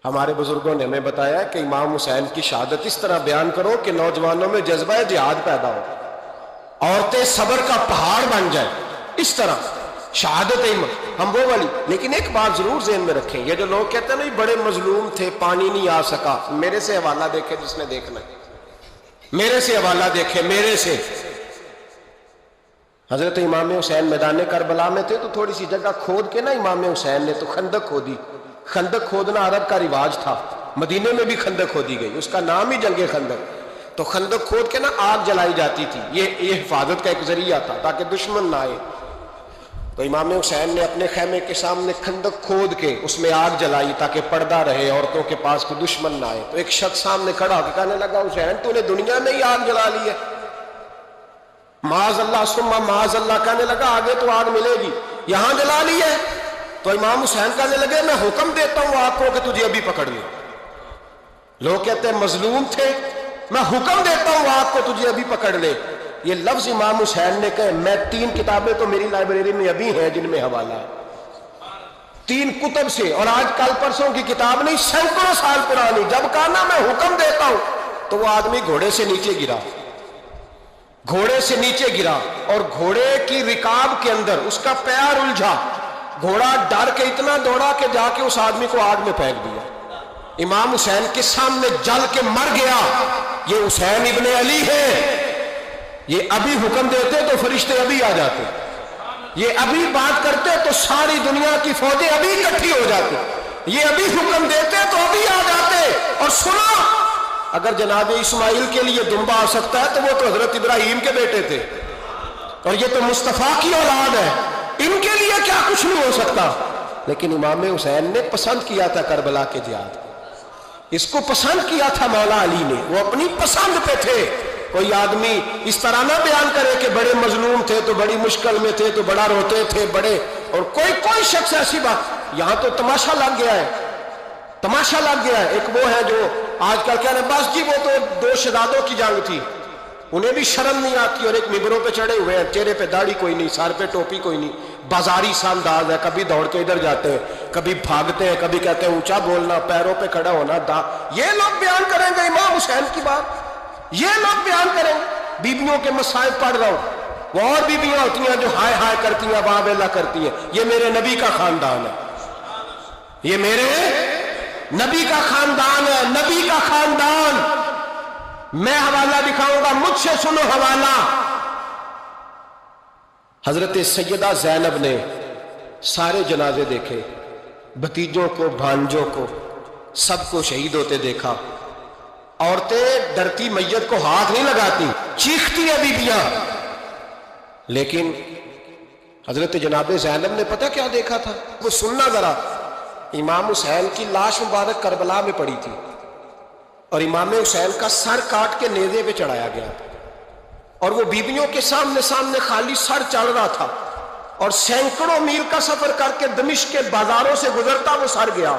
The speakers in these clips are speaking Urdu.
ہمارے بزرگوں نے ہمیں بتایا کہ امام حسین کی شہادت اس طرح بیان کرو کہ نوجوانوں میں جذبہ جہاد پیدا ہو، عورتیں صبر کا پہاڑ بن جائیں، اس طرح شہادت ہم وہ والی۔ لیکن ایک بات ضرور ذہن میں رکھیں، یہ جو لوگ کہتے ہیں نا بڑے مظلوم تھے پانی نہیں آ سکا، میرے سے حوالہ دیکھے جس نے دیکھنا ہے، میرے سے حوالہ دیکھے، میرے سے۔ حضرت امام حسین میدان کربلا میں تھے تو تھوڑی سی جگہ کھود کے نا امام حسین نے تو خندق کھودی۔ خندق کھودنا عرب کا رواج تھا، مدینے میں بھی خندق کھودی گئی، اس کا نام ہی جنگ خندق۔ تو خندق کھود کے نا آگ جلائی جاتی تھی، یہ حفاظت کا ایک ذریعہ تھا تاکہ دشمن نہ آئے۔ تو امام حسین نے اپنے خیمے کے سامنے خندق کھود کے اس میں آگ جلائی تاکہ پردہ رہے، عورتوں کے پاس کوئی دشمن نہ آئے۔ تو ایک شخص سامنے کھڑا ہو کے کہنے لگا حسین تو نے دنیا میں ہی آگ جلا لی ہے؟ معاذ اللہ ثم معاذ اللہ، کہنے لگا آگے تو آگ ملے گی، یہاں جلا لی ہے؟ تو امام حسین کہنے لگے میں حکم دیتا ہوں آگ کو کہ تجھے ابھی پکڑ لے۔ لوگ کہتے ہیں مظلوم تھے، میں حکم دیتا ہوں آگ کو تجھے ابھی پکڑ لے۔ یہ لفظ امام حسین نے کہے، میں 3 کتابیں تو میری لائبریری میں ابھی ہیں جن میں حوالہ ہے، 3 کتب سے، اور آج کل پرسوں کی کتاب نہیں، سینکڑوں سال پرانی۔ جب کہا نا میں حکم دیتا ہوں تو وہ آدمی گھوڑے سے نیچے گرا، گھوڑے سے نیچے گرا، اور گھوڑے کی رکاب کے اندر اس کا پیر الجھا، گھوڑا ڈر کے اتنا دوڑا کہ جا کے اس آدمی کو آگ میں پھینک دیا۔ امام حسین کے سامنے جل کے مر گیا۔ یہ حسین ابن علی ہے، یہ ابھی حکم دیتے تو فرشتے ابھی آ جاتے، یہ ابھی بات کرتے تو ساری دنیا کی فوجیں ابھی اکٹھی ہو جاتی، یہ ابھی حکم دیتے تو ابھی آ جاتے۔ اور سنو، اگر جناب اسماعیل کے لیے دمبا آ سکتا ہے تو وہ تو حضرت ابراہیم کے بیٹے تھے، اور یہ تو مصطفیٰ کی اولاد ہے، ان کے لیے کیا کچھ نہیں ہو سکتا؟ لیکن امام حسین نے پسند کیا تھا کربلا کے جہاد، اس کو پسند کیا تھا مولا علی نے، وہ اپنی پسند پہ تھے۔ کوئی آدمی اس طرح نہ بیان کرے کہ بڑے مظلوم تھے تو بڑی مشکل میں تھے تو بڑا روتے تھے بڑے، اور کوئی شخص ایسی بات، یہاں تو تماشا لگ گیا ہے، تماشا لگ گیا ہے۔ ایک وہ ہے جو آج کل کہہ رہے ہیں بس جی وہ تو 2 شہزادوں کی جنگ تھی، انہیں بھی شرم نہیں آتی، اور ایک ممبروں پہ چڑھے ہوئے ہیں، چہرے پہ داڑھی کوئی نہیں، سر پہ ٹوپی کوئی نہیں، بازاری سا انداز ہے، کبھی دوڑ کے ادھر جاتے ہیں، کبھی بھاگتے ہیں، کبھی کہتے ہیں اونچا بولنا، پیروں پہ کھڑا ہونا، یہ لوگ بیان کریں گے امام حسین کی بات؟ یہ لوگ بیان کریں؟ بیبیوں کے مصائب پڑھ رہا ہوں، وہ اور بیبیاں ہوتی ہیں جو ہائے ہائے کرتی ہیں، واہ بیلا کرتی ہیں، یہ میرے نبی کا خاندان ہے، یہ میرے نبی کا خاندان ہے، نبی کا خاندان۔ میں حوالہ دکھاؤں گا، مجھ سے سنو حوالہ۔ حضرت سیدہ زینب نے سارے جنازے دیکھے، بھتیجوں کو، بھانجوں کو، سب کو شہید ہوتے دیکھا۔ عورتیں ڈرتی میت کو ہاتھ نہیں لگاتی، چیختی ہیں بیبیاں، لیکن حضرت جناب زینب نے پتہ کیا دیکھا تھا؟ وہ سننا ذرا۔ امام حسین کی لاش مبارک کربلا میں پڑی تھی، اور امام حسین کا سر کاٹ کے نیزے پہ چڑھایا گیا تھا، اور وہ بیبیوں کے سامنے خالی سر چڑھ رہا تھا، اور سینکڑوں میل کا سفر کر کے دمشق کے بازاروں سے گزرتا وہ سر گیا۔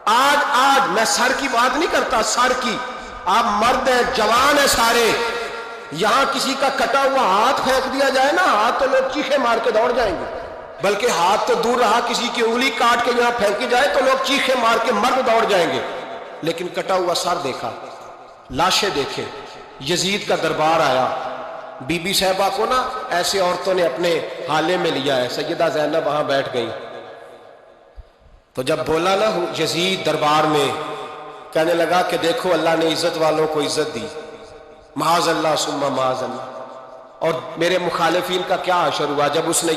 آج میں سر کی بات نہیں کرتا، سر کی، آپ مرد ہیں، جوان ہیں سارے، یہاں کسی کا کٹا ہوا ہاتھ پھینک دیا جائے نا، ہاتھ تو لوگ چیخے مار کے دوڑ جائیں گے، بلکہ ہاتھ تو دور رہا، کسی کی انگلی کاٹ کے یہاں پھینکی جائے تو لوگ چیخے مار کے مرد دوڑ جائیں گے۔ لیکن کٹا ہوا سر دیکھا، لاشیں دیکھے، یزید کا دربار آیا، بی بی صاحبہ کو نا ایسے عورتوں نے اپنے حالے میں لیا ہے، سیدہ زینب وہاں بیٹھ گئی، تو جب بولا نا یزید دربار میں، کہنے لگا کہ دیکھو اللہ نے عزت والوں کو عزت دی، معاذ اللہ ثم معاذ اللہ، اور میرے مخالفین کا کیا حشر ہوا جب اس نے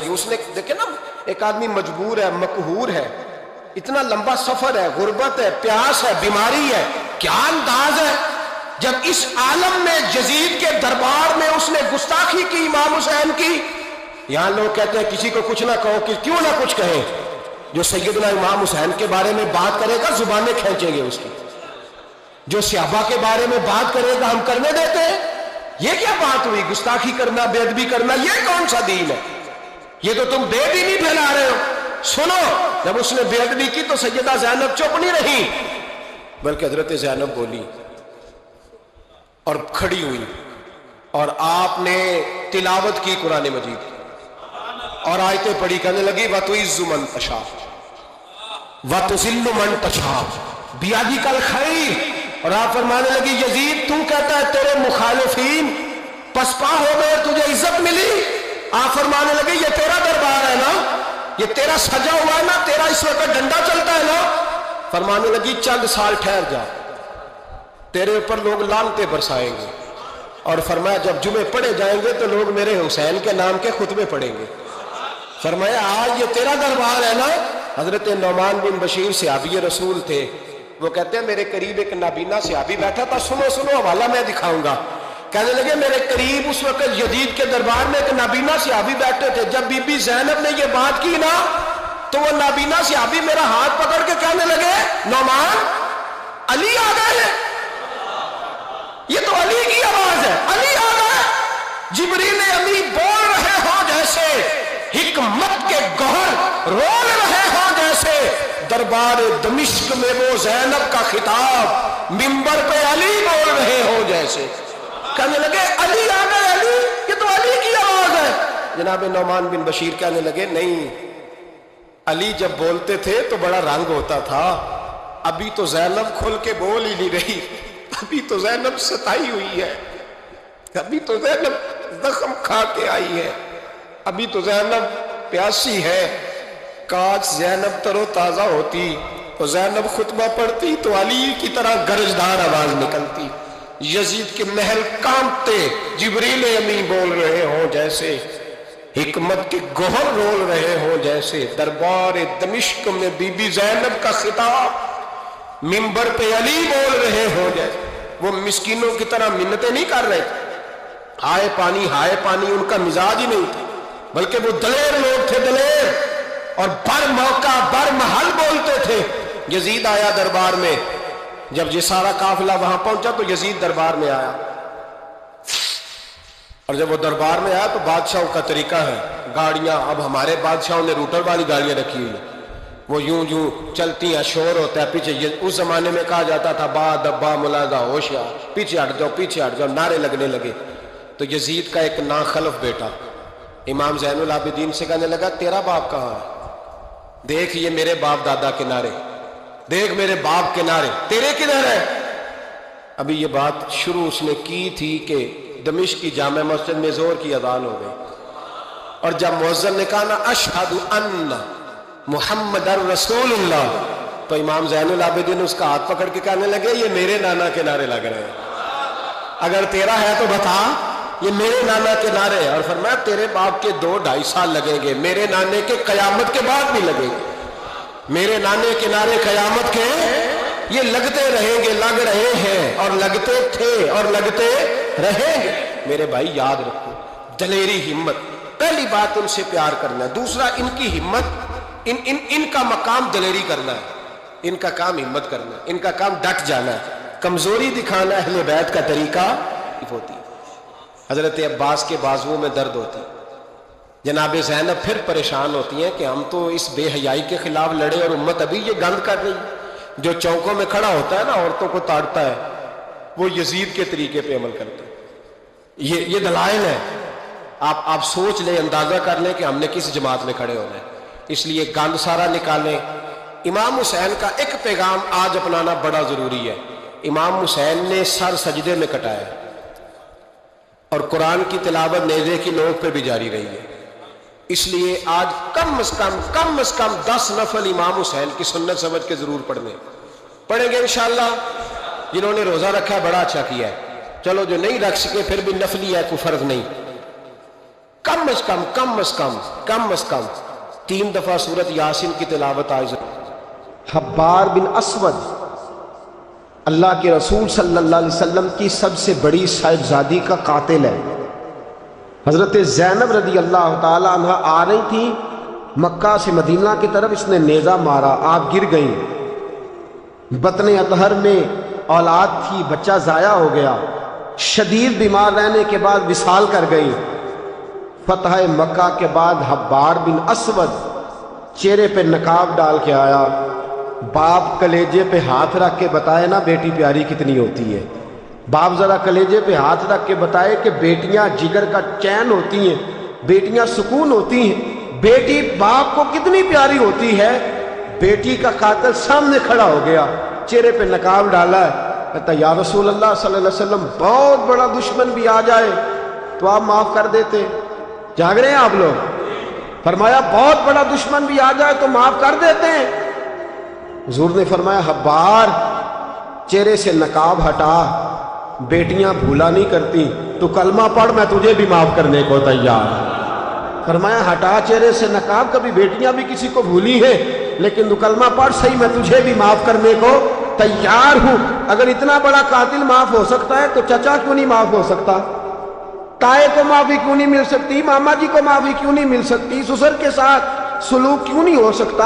دیکھے نا، ایک آدمی مجبور ہے، مقہور ہے، اتنا لمبا سفر ہے، غربت ہے، پیاس ہے، بیماری ہے، کیا انداز ہے، جب اس عالم میں یزید کے دربار میں اس نے گستاخی کی امام حسین کی۔ یہاں لوگ کہتے ہیں کسی کو کچھ نہ کہو، کہ کیوں نہ کچھ کہیں، جو سیدنا امام حسین کے بارے میں بات کرے گا زبانیں کھینچیں گے اس کی، جو صحابہ کے بارے میں بات کرے گا ہم کرنے دیتے ہیں؟ یہ کیا بات ہوئی؟ گستاخی کرنا، بے ادبی کرنا، یہ کون سا دین ہے؟ یہ تو تم بے دینی پھیلا رہے ہو۔ سنو، جب اس نے بے ادبی کی تو سیدہ زینب چپ نہیں رہی، بلکہ حضرت زینب بولی اور کھڑی ہوئی، اور آپ نے تلاوت کی قرآن مجید اور آیتیں پڑھی، کہنے لگی وَتُعِزُّ مَن تَشَاءُ وَتُذِلُّ مَن تَشَاءُ بیادی کل خیر. اور آپ فرمانے لگی یزید تو کہتا ہے تیرے مخالفین پسپا ہو گئے, تجھے عزت ملی. آپ فرمانے لگے یہ تیرا دربار ہے نا, یہ تیرا سجا ہوا ہے نا, تیرا اس وقت ڈنڈا چلتا ہے نا. فرمانے لگی چند سال ٹھہر جا, تیرے اوپر لوگ لعنتیں برسائیں گے. اور فرمایا جب جمعے پڑھے جائیں گے تو لوگ میرے حسین کے نام کے خطبے پڑھیں گے. فرمایا آج یہ تیرا دربار ہے نا. حضرت نعمان بن بشیر صحابی رسول تھے, وہ کہتے ہیں میرے قریب ایک نابینا صحابی بیٹھا تھا, سنو سنو حوالہ میں دکھاؤں گا. کہنے لگے میرے قریب اس وقت یزید کے دربار میں ایک نابینا صحابی بیٹھے تھے. جب بی بی زینب نے یہ بات کی نا تو وہ نابینا صحابی میرا ہاتھ پکڑ کے کہنے لگے نعمان علی آ گئے ہیں, یہ تو علی کی آواز ہے, علی آ گئے. جبریل امی بول رہے ہو جیسے, حکمت کے گوہر رول رہے ہو جیسے, دربار دمشق میں وہ زینب کا خطاب منبر پہ علی بول رہے ہو جیسے. کہنے لگے علی آ گئے, علی, یہ تو علی کی آواز ہے. جناب نعمان بن بشیر کہنے لگے نہیں, علی جب بولتے تھے تو بڑا رنگ ہوتا تھا, ابھی تو زینب کھل کے بول ہی نہیں رہی, ابھی تو زینب ستائی ہوئی ہے, ابھی تو زینب زخم کھا کے آئی ہے, ابھی تو زینب پیاسی ہے. کاش زینب تر و تازہ ہوتی تو زینب خطبہ پڑھتی تو علی کی طرح گرجدار آواز نکلتی. یزید کے محل کانپتے, جبریل امی بول رہے ہوں جیسے, حکمت کے گوہر رول رہے ہوں جیسے, دربار دمشق میں بی بی زینب کا خطاب منبر پہ علی بول رہے ہوں جیسے. وہ مسکینوں کی طرح منتیں نہیں کر رہے تھے, ہائے پانی ان کا مزاج ہی نہیں تھا, بلکہ وہ دلیر لوگ تھے, دلیر, اور بر موقع بر محل بولتے تھے. یزید آیا دربار میں, جب یہ سارا قافلہ وہاں پہنچا تو یزید دربار میں آیا, اور جب وہ دربار میں آیا تو بادشاہوں کا طریقہ ہے, گاڑیاں, اب ہمارے بادشاہوں نے روٹر والی گاڑیاں رکھی ہوئی, وہ یوں چلتی ہیں, شور ہوتا ہے پیچھے. اس زمانے میں کہا جاتا تھا با دبا ملازہ ہوشیار, پیچھے ہٹ جاؤ, نعرے لگنے لگے. تو یزید کا ایک ناخلف بیٹا امام زین العابدین سے کہنے لگا تیرا باپ کہاں ہے, دیکھ یہ میرے باپ دادا کے نعرے, دیکھ میرے باپ کے نعرے, تیرے کدھر ہے. ابھی یہ بات شروع اس نے کی تھی کہ دمشق کی جامع مسجد میں زور کی اذان ہو گئی, اور جب مؤذن نے کہا نا اشہد ان محمد رسول اللہ, تو امام زین العابدین اس کا ہاتھ پکڑ کے کہنے لگے یہ میرے نانا کے نعرے لگ رہے ہیں, اگر تیرا ہے تو بتا, یہ میرے نانا کے نعرے ہیں. اور فرمایا تیرے باپ کے 2-2.5 سال لگیں گے, میرے نانے کے قیامت کے بعد بھی لگیں گے. میرے نانے کے نعرے قیامت کے یہ لگتے رہیں گے, لگ رہے ہیں, اور لگتے تھے اور لگتے رہیں گے. میرے بھائی یاد رکھو, دلیری, ہمت, پہلی بات ان سے پیار کرنا ہے. دوسرا ان کی ہمت, ان کا مقام دلیری کرنا ہے, ان کا کام ہمت کرنا ہے, ان کا کام ڈٹ جانا ہے. کمزوری دکھانا اہل بیت کا طریقہ ہوتی ہے. حضرت عباس کے بازوؤں میں درد ہوتی, جناب زینب پھر پریشان ہوتی ہیں کہ ہم تو اس بے حیائی کے خلاف لڑے اور امت ابھی یہ گند کر رہی. جو چوکوں میں کھڑا ہوتا ہے نا عورتوں کو تاڑتا ہے, وہ یزید کے طریقے پہ عمل کرتا ہے. یہ دلائل ہے, آپ سوچ لیں, اندازہ کر لیں کہ ہم نے کس جماعت میں کھڑے ہونا ہے. اس لیے گند سارا نکالیں. امام حسین کا ایک پیغام آج اپنانا بڑا ضروری ہے. امام حسین نے سر سجدے میں کٹایا, اور قرآن کی تلاوت نیزے کی نوک پہ بھی جاری رہی ہے. اس لیے آج کم از کم 10 نفل امام حسین کی سنت سمجھ کے ضرور پڑھیں گے انشاءاللہ. جنہوں نے روزہ رکھا ہے بڑا اچھا کیا ہے, چلو جو نہیں رکھ سکے پھر بھی نفلی ہے, کوئی فرض نہیں. کم از کم 3 دفعہ سورت یاسین کی تلاوت آج. حبار بن اسود اللہ کے رسول صلی اللہ علیہ وسلم کی سب سے بڑی صاحبزادی کا قاتل ہے. حضرت زینب رضی اللہ تعالی عنہ آ رہی تھی مکہ سے مدینہ کی طرف, اس نے نیزہ مارا, آپ گر گئیں. بطن اطہر میں اولاد تھی, بچہ ضائع ہو گیا, شدید بیمار رہنے کے بعد وصال کر گئی. فتح مکہ کے بعد حبار بن اسود چہرے پہ نقاب ڈال کے آیا. باپ کلیجے پہ ہاتھ رکھ کے بتائے نا بیٹی پیاری کتنی ہوتی ہے. باپ ذرا کلیجے پہ ہاتھ رکھ کے بتائے کہ بیٹیاں جگر کا چین ہوتی ہیں, بیٹیاں سکون ہوتی ہیں, بیٹی باپ کو کتنی پیاری ہوتی ہے. بیٹی کا قاتل سامنے کھڑا ہو گیا, چہرے پہ نقاب ڈالا ہے، کہتا یا رسول اللہ صلی اللہ علیہ وسلم بہت بڑا دشمن بھی آ جائے تو آپ معاف کر دیتے؟ جاگ رہے ہیں آپ لوگ؟ فرمایا بہت بڑا دشمن بھی آ جائے تو معاف کر دیتے ہیں؟ حضور نے فرمایا حبار چہرے سے نقاب ہٹا، بیٹیاں بھولا نہیں کرتی، تو کلمہ پڑھ میں تجھے بھی معاف کرنے کو تیار ہوں۔ فرمایا ہٹا چہرے سے نقاب، کبھی بیٹیاں بھی کسی کو بھولی ہیں لیکن تو کلمہ پڑھ صحیح، میں تجھے بھی معاف کرنے کو تیار ہوں۔ اگر اتنا بڑا قاتل معاف ہو سکتا ہے تو چچا کیوں نہیں معاف ہو سکتا؟ تائے کو معافی کیوں نہیں مل سکتی؟ ماما جی کو معافی کیوں نہیں مل سکتی؟ سسر کے ساتھ سلوک کیوں نہیں ہو سکتا؟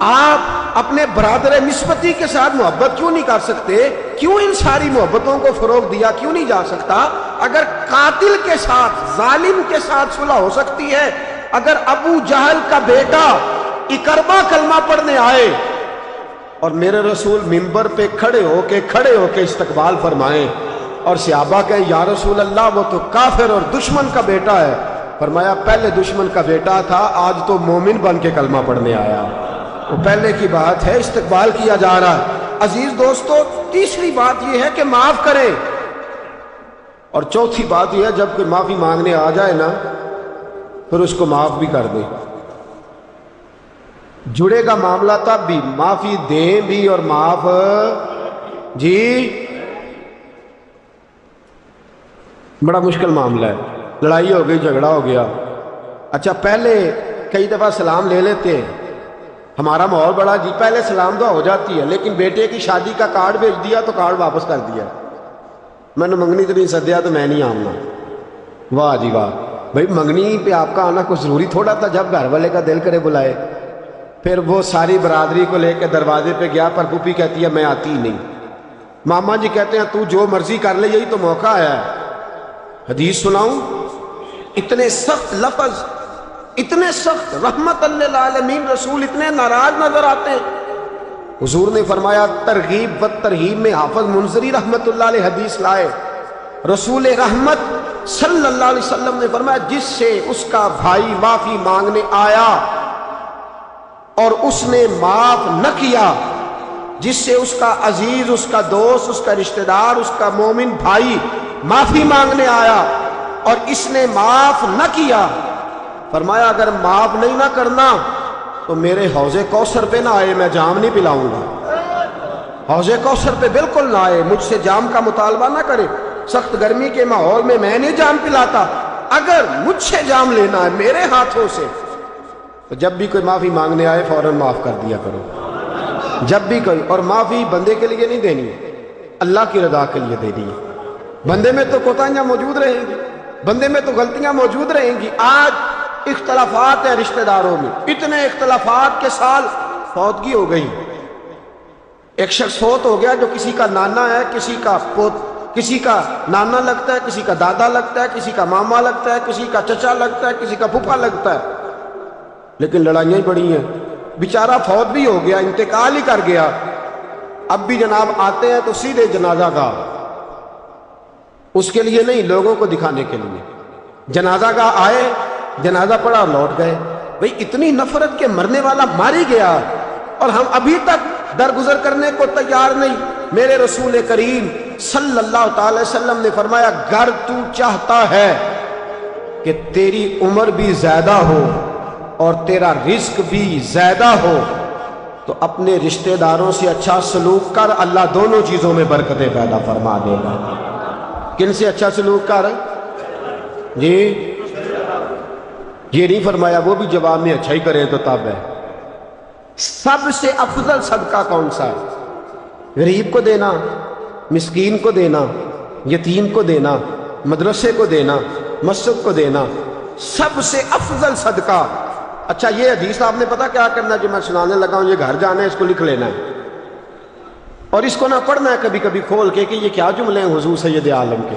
آپ اپنے برادر نسبتی کے ساتھ محبت کیوں نہیں کر سکتے؟ کیوں ان ساری محبتوں کو فروغ دیا کیوں نہیں جا سکتا؟ اگر قاتل کے ساتھ، ظالم کے ساتھ صلح ہو سکتی ہے، اگر ابو جہل کا بیٹا اکرما کلمہ پڑھنے آئے اور میرے رسول منبر پہ کھڑے ہو کے استقبال فرمائیں اور صحابہ کہیں یا رسول اللہ وہ تو کافر اور دشمن کا بیٹا ہے، فرمایا پہلے دشمن کا بیٹا تھا، آج تو مومن بن کے کلمہ پڑھنے آیا۔ وہ پہلے کی بات ہے، استقبال کیا جا رہا ہے۔ عزیز دوستو، تیسری بات یہ ہے کہ معاف کریں، اور چوتھی بات یہ ہے جب کوئی معافی مانگنے آ جائے نا پھر اس کو معاف بھی کر دیں۔ جڑے گا معاملہ تب بھی، معافی دیں بھی اور معاف جی، بڑا مشکل معاملہ ہے۔ لڑائی ہو گئی، جھگڑا ہو گیا، اچھا پہلے کئی دفعہ سلام لے لیتے ہیں، ہمارا ماحول بڑا جی، پہلے سلام دعا ہو جاتی ہے، لیکن بیٹے کی شادی کا کارڈ بھیج دیا تو کارڈ واپس کر دیا، میں نے منگنی تو نہیں سدیا تو میں نہیں آنا۔ واہ جی واہ، بھائی منگنی پہ آپ کا آنا کچھ ضروری تھوڑا تھا، جب گھر والے کا دل کرے بلائے۔ پھر وہ ساری برادری کو لے کے دروازے پہ گیا، پر پھوپھی کہتی ہے میں آتی ہی نہیں، ماما جی کہتے ہیں تو جو مرضی کر لے، یہی تو موقع آیا ہے۔ حدیث سناؤں، اتنے سخت لفظ، اتنے سخت، رحمت للعالمین رسول اتنے ناراض نظر آتے ہیں۔ حضور نے فرمایا ترغیب و ترہیب میں حافظ منذری رحمت اللہ علیہ حدیث لائے، رسول رحمت صلی اللہ علیہ وسلم نے فرمایا جس سے اس کا بھائی معافی مانگنے آیا اور اس نے معاف نہ کیا، جس سے اس کا عزیز، اس کا دوست، اس کا رشتہ دار، اس کا مومن بھائی معافی مانگنے آیا اور اس نے معاف نہ کیا، فرمایا اگر معاف نہیں نہ کرنا تو میرے حوض کوثر پہ نہ آئے، میں جام نہیں پلاؤں گا۔ حوض کوثر پہ بالکل نہ آئے، مجھ سے جام کا مطالبہ نہ کرے، سخت گرمی کے ماحول میں میں نہیں جام پلاتا، اگر مجھ سے جام لینا ہے میرے ہاتھوں سے تو جب بھی کوئی معافی مانگنے آئے فوراً معاف کر دیا کرو، جب بھی کوئی۔ اور معافی بندے کے لیے نہیں دینی، اللہ کی رضا کے لیے دینی ہے۔ بندے میں تو کوتاہیاں موجود رہیں گی، بندے میں تو غلطیاں موجود رہیں گی۔ آج اختلافات ہیں رشتہ داروں میں، اتنے اختلافات کے سال فوتگی ہو گئی، ایک شخص فوت ہو گیا جو کسی کا نانا ہے، کسی کا نانا لگتا ہے، کسی کا دادا لگتا ہے، کسی کا ماما لگتا ہے، کسی کا چچا لگتا ہے، کسی کا پھپھا لگتا ہے، لیکن لڑائیاں ہی بڑی ہیں۔ بیچارہ فوت بھی ہو گیا، انتقال ہی کر گیا، اب بھی جناب آتے ہیں تو سیدھے جنازہ گاہ، اس کے لیے نہیں، لوگوں کو دکھانے کے لیے۔ جنازہ گاہ آئے، جنازہ پڑھا اور لوٹ گئے۔ بھئی اتنی نفرت کے مرنے والا مار ہی گیا اور ہم ابھی تک درگزر کرنے کو تیار نہیں۔ میرے رسول کریم صلی اللہ تعالی وسلم نے فرمایا اگر تو چاہتا ہے کہ تیری عمر بھی زیادہ ہو اور تیرا رزق بھی زیادہ ہو تو اپنے رشتہ داروں سے اچھا سلوک کر، اللہ دونوں چیزوں میں برکتیں پیدا فرما دے گا۔ کن سے اچھا سلوک کر؟ جی یہ نہیں فرمایا وہ بھی جواب میں اچھا ہی کریں تو تب ہے۔ سب سے افضل صدقہ کون سا ہے؟ غریب کو دینا، مسکین کو دینا، یتیم کو دینا، مدرسے کو دینا، مسجد کو دینا، سب سے افضل صدقہ۔ اچھا یہ حدیث آپ نے پتا کیا کرنا ہے جو میں سنانے لگا ہوں، یہ گھر جانا ہے، اس کو لکھ لینا ہے اور اس کو نہ پڑھنا ہے کبھی کبھی کھول کے کہ یہ کیا جملے ہیں حضور سید عالم کے،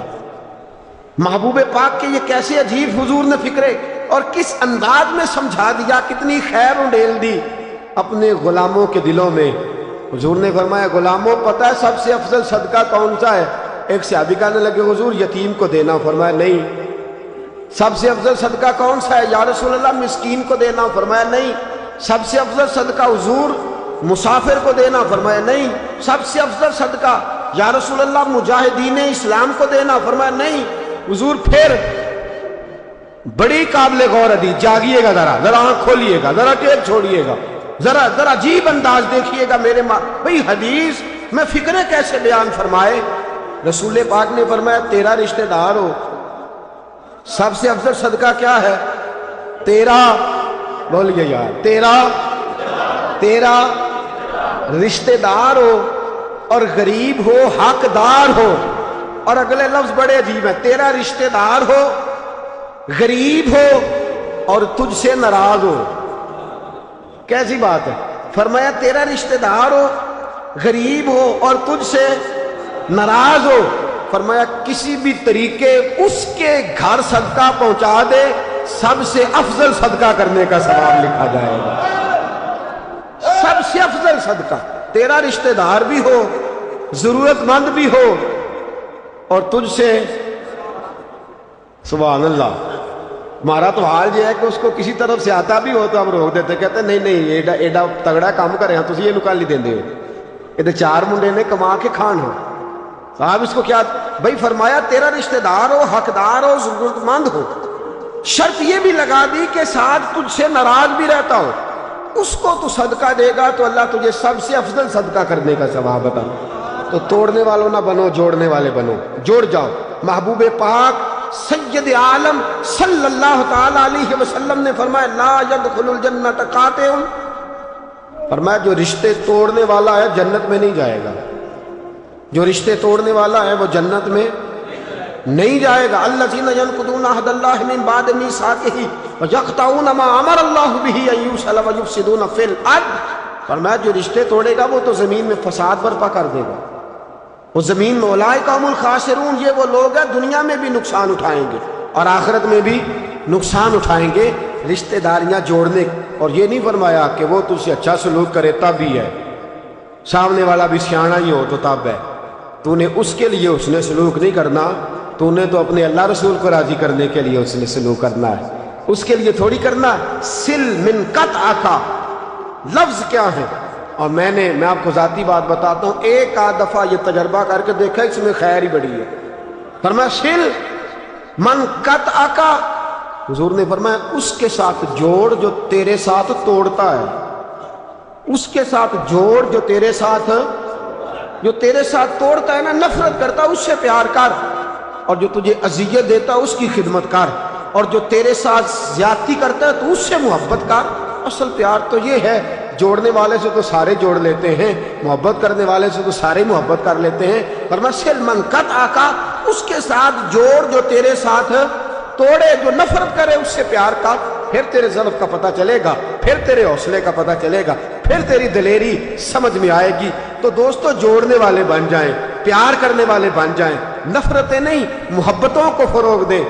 محبوب پاک کے، یہ کیسے عجیب حضور نے فکرے اور کس انداز میں سمجھا دیا، کتنی خیر انڈیل دی اپنے غلاموں کے دلوں میں۔ حضور نے فرمایا غلاموں پتہ ہے سب سے افضل صدقہ کون سا ہے؟ ایک صحابی کہنے لگے حضور یتیم کو دینا، فرمایا نہیں۔ سب سے افضل صدقہ کون سا ہے؟ یا رسول اللہ مسکین کو دینا، فرمایا نہیں۔ سب سے افضل صدقہ حضور مسافر کو دینا؟ فرمایا نہیں۔ سب سے افضل صدقہ یا رسول اللہ مجاہدین اسلام کو دینا؟ فرمایا نہیں۔ حضور پھر بڑی قابل غور حدیث، جاگیے گا ذرا آنکھ کھولیے گا، ذرا ٹیپ چھوڑیے گا، ذرا عجیب انداز دیکھیے گا میرے بھئی حدیث میں فکریں کیسے بیان فرمائے۔ رسول پاک نے فرمایا تیرا رشتہ دار ہو، سب سے افضل صدقہ کیا ہے؟ تیرا، بولیے یار، تیرا رشتہ دار ہو اور غریب ہو، حقدار ہو۔ اور اگلے لفظ بڑے عجیب ہیں، تیرا رشتہ دار ہو، غریب ہو اور تجھ سے ناراض ہو۔ کیسی بات ہے؟ فرمایا تیرا رشتہ دار ہو، غریب ہو اور تجھ سے ناراض ہو۔ فرمایا کسی بھی طریقے اس کے گھر صدقہ پہنچا دے، سب سے افضل صدقہ کرنے کا ثواب لکھا جائے گا۔ سب سے افضل صدقہ، تیرا رشتہ دار بھی ہو، ضرورت مند بھی ہو اور تجھ سے، سبحان اللہ۔ ہمارا تو حال یہ ہے کہ اس کو کسی طرف سے آتا بھی ہو تو ہم روک دیتے، کہتے ہیں نہیں ایڈا تگڑا کام کرے ہیں تسی یہ نکال لی دیندے ہو، یہ چار منڈے نے کما کے کھان ہو صاحب، اس کو کیا بھائی؟ فرمایا تیرا رشتہ دار ہو، حقدار ہو، ضرورت مند ہو، شرط یہ بھی لگا دی کہ ساتھ تجھ سے ناراض بھی رہتا ہو، اس کو تو صدقہ دے گا تو اللہ تجھے سب سے افضل صدقہ کرنے کا ثواب عطا۔ تو توڑنے والوں نہ بنو، جوڑنے والے بنو، جوڑ جاؤ۔ محبوب پاک سید عالم صلی اللہ تعالی علیہ وسلم نے فرمایا لا يدخل الجنت قاطع، فرمایا جو رشتے توڑنے والا ہے جنت میں نہیں جائے گا، جو رشتے توڑنے والا ہے وہ جنت میں نہیں جائے گا۔ الذین ینقضون عہد اللہ من بعد میثاقہ ویقطعون ما امر اللہ بہ ان یوصل ویفسدون فی الارض، فرمایا جو رشتے توڑے گا وہ تو زمین میں فساد برپا کر دے گا، وہ زمین میں اولئک هم الخاسرون، یہ وہ لوگ ہیں دنیا میں بھی نقصان اٹھائیں گے اور آخرت میں بھی نقصان اٹھائیں گے۔ رشتہ داریاں جوڑنے، اور یہ نہیں فرمایا کہ وہ تجھ سے اچھا سلوک کرے تب ہی ہے، سامنے والا بھی سیاںا ہی ہو تو تب ہے، تو نے اس کے لیے اس نے سلوک نہیں کرنا، تو نے تو اپنے اللہ رسول کو راضی کرنے کے لیے اس نے سلوک کرنا ہے، اس کے لیے تھوڑی کرنا۔ سل من قطعک لفظ کیا ہے؟ اور میں آپ کو ذاتی بات بتاتا ہوں، ایک آدھ دفعہ یہ تجربہ کر کے دیکھا، اس میں خیر ہی بڑی ہے۔ فرمایا سل من قطعک، حضور نے فرمایا اس کے ساتھ جوڑ جو تیرے ساتھ توڑتا ہے، اس کے ساتھ جوڑ جو تیرے ساتھ توڑتا ہے نا، نفرت کرتا اس سے پیار کر، اور جو تجھے اذیت دیتا اس کی خدمت کر، اور جو تیرے ساتھ زیادتی کرتا ہے تو اس سے محبت کر۔ اصل پیار تو یہ ہے، جوڑنے والے سے تو سارے جوڑ لیتے ہیں، محبت کرنے والے سے تو سارے محبت کر لیتے ہیں۔ فرمایا سل من قطعک، اس کے ساتھ جوڑ جو تیرے ساتھ توڑے، جو نفرت کرے اس سے پیار کر، پھر تیرے ضعف کا پتہ چلے گا، پھر تیرے حوصلے کا پتہ چلے گا، پھر تیری دلیری سمجھ میں آئے گی۔ تو دوستو جوڑنے والے بن جائیں، پیار کرنے والے بن جائیں، نفرتیں نہیں محبتوں کو فروغ دیں۔